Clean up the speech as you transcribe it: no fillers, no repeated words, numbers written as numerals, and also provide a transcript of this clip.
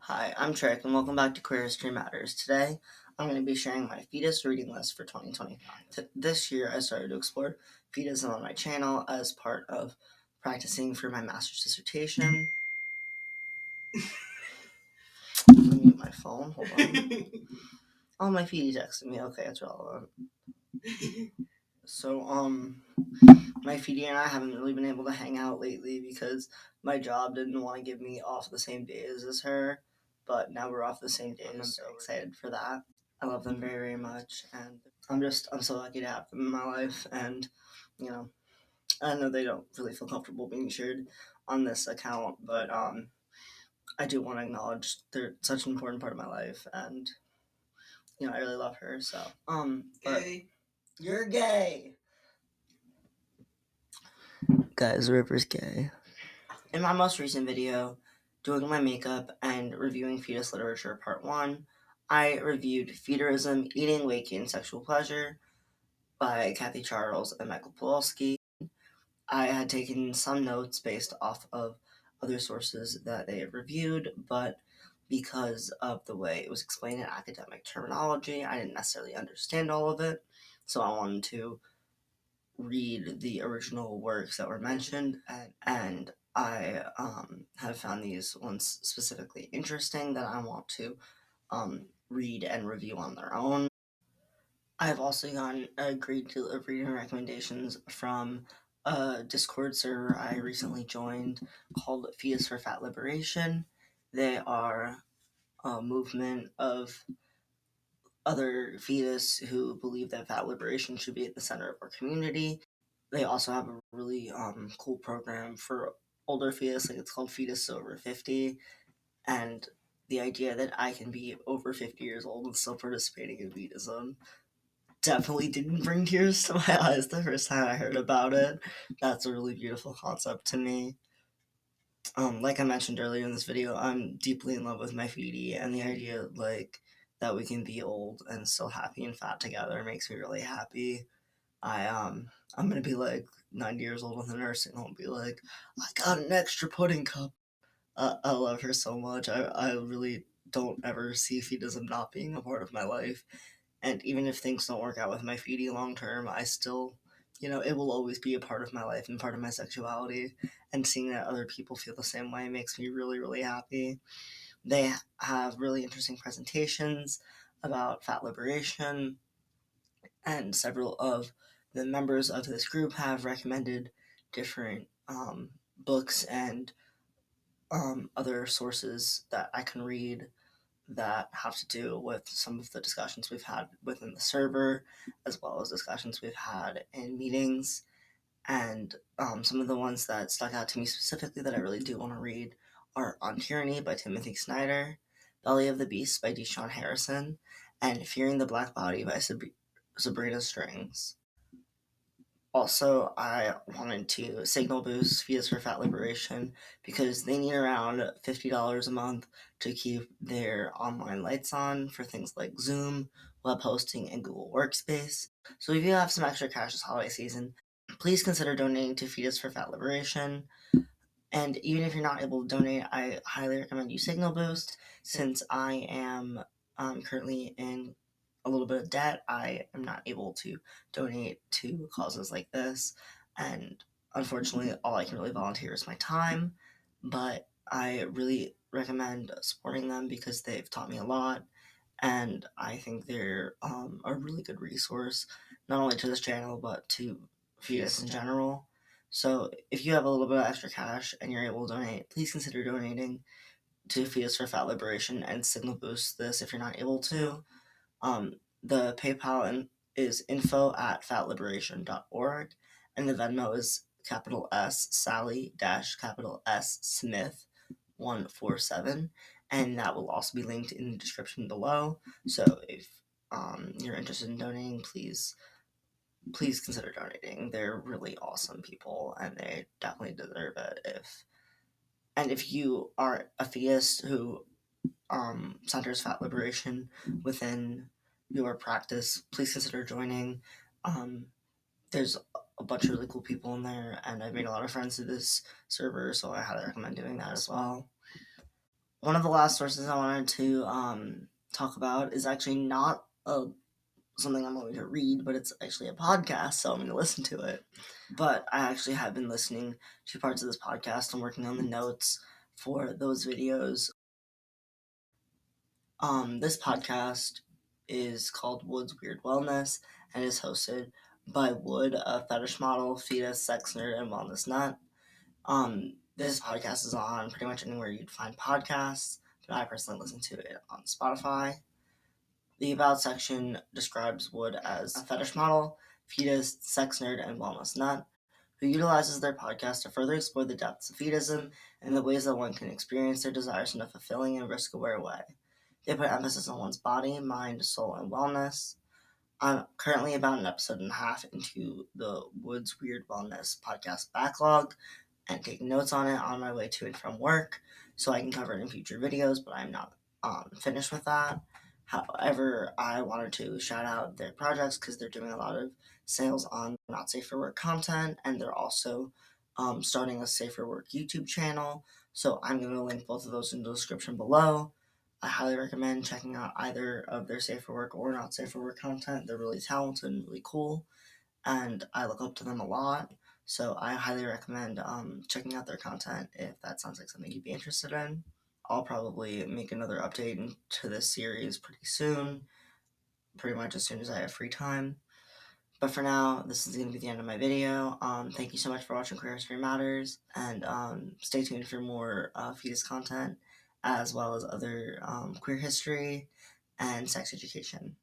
Hi, I'm Trick, and welcome back to Queer History Matters. Today, I'm going to be sharing my Feedist Reading List for 2025. This year, I started to explore Feedism on my channel as part of practicing for my master's dissertation. Let me mute my phone, hold on. Oh, my Feedy texted me. Okay, it's relevant. So, my Feedy and I haven't really been able to hang out lately because my job didn't want to give me off the same days as her, but now we're off the same days, so excited for that. I love them very, very much, and I'm so lucky to have them in my life, and, I know they don't really feel comfortable being shared on this account, but, I do want to acknowledge they're such an important part of my life, and, I really love her, so, but you're gay! Guys, River's gay. In my most recent video, doing my makeup and reviewing fetus literature part 1, I reviewed Feederism, Eating, Waking, and Sexual Pleasure by Kathy Charles and Michael Pawlowski. I had taken some notes based off of other sources that they had reviewed, but because of the way it was explained in academic terminology, I didn't necessarily understand all of it, so I wanted to read the original works that were mentioned, and I have found these ones specifically interesting that I want to read and review on their own. I've also gotten a great deal of reading recommendations from a Discord server I recently joined called Fetus for Fat Liberation. They are a movement of other fetus who believe that fat liberation should be at the center of our community. They also have a really cool program for older fetus, like it's called Fetus Over 50, and the idea that I can be over 50 years old and still participating in Feedism definitely didn't bring tears to my eyes the first time I heard about it. That's a really beautiful concept to me. Like I mentioned earlier in this video, I'm deeply in love with my feedie, and the idea that we can be old and still happy and fat together makes me really happy. I'm gonna be 90 years old in the nursing home, be like, I got an extra pudding cup. I love her so much. I really don't ever see feedism not being a part of my life. And even if things don't work out with my feedie long term, I still, it will always be a part of my life and part of my sexuality. And seeing that other people feel the same way makes me really, really happy. They have really interesting presentations about fat liberation, and several of the members of this group have recommended different books and other sources that I can read that have to do with some of the discussions we've had within the server, as well as discussions we've had in meetings. And some of the ones that stuck out to me specifically that I really do want to read are On Tyranny by Timothy Snyder, Belly of the Beast by Deshaun Harrison, and Fearing the Black Body by Sabrina Strings. Also, I wanted to signal boost Fetus for Fat Liberation because they need around $50 a month to keep their online lights on for things like Zoom, web hosting, and Google Workspace. So if you have some extra cash this holiday season, please consider donating to Fetus for Fat Liberation. And even if you're not able to donate, I highly recommend you signal boost. Since I am currently in a little bit of debt, I am not able to donate to causes like this. And unfortunately, all I can really volunteer is my time. But I really recommend supporting them because they've taught me a lot. And I think they're a really good resource, not only to this channel, but to Fetus in general. So if you have a little bit of extra cash and you're able to donate, please consider donating to Fetus for Fat Liberation and signal boost this if you're not able to. The PayPal is info@fatliberation.org, and the Venmo is capital S Sally dash capital S Smith 147, and that will also be linked in the description below. So if you're interested in donating, please consider donating. They're really awesome people, and they definitely deserve it. If you are a theist who centers fat liberation within your practice, please consider joining. There's a bunch of really cool people in there, and I've made a lot of friends through this server, so I highly recommend doing that as well. One of the last sources I wanted to talk about is actually not something I'm going to read, but it's actually a podcast, so I'm going to listen to it. But I actually have been listening to parts of this podcast and working on the notes for those videos. This podcast is called Wood's Weird Wellness and is hosted by Wood, a fetish model, fetus, sex nerd, and wellness nut. This podcast is on pretty much anywhere you'd find podcasts, but I personally listen to it on Spotify. The About section describes Wood as a fetish model, fetus, sex nerd, and wellness nut, who utilizes their podcast to further explore the depths of feedism and the ways that one can experience their desires in a fulfilling and risk-aware way. They put emphasis on one's body, mind, soul, and wellness. I'm currently about an episode and a half into the Wood's Weird Wellness podcast backlog and taking notes on it on my way to and from work so I can cover it in future videos, but I'm not finished with that. However, I wanted to shout out their projects because they're doing a lot of sales on not safe for work content, and they're also starting a safe for work YouTube channel. So I'm going to link both of those in the description below. I highly recommend checking out either of their safe for work or not safe for work content. They're really talented and really cool, and I look up to them a lot. So I highly recommend checking out their content if that sounds like something you'd be interested in. I'll probably make another update into this series pretty soon, pretty much as soon as I have free time. But for now, this is going to be the end of my video. Thank you so much for watching Queer History Matters, and stay tuned for more fetus content, as well as other queer history and sex education.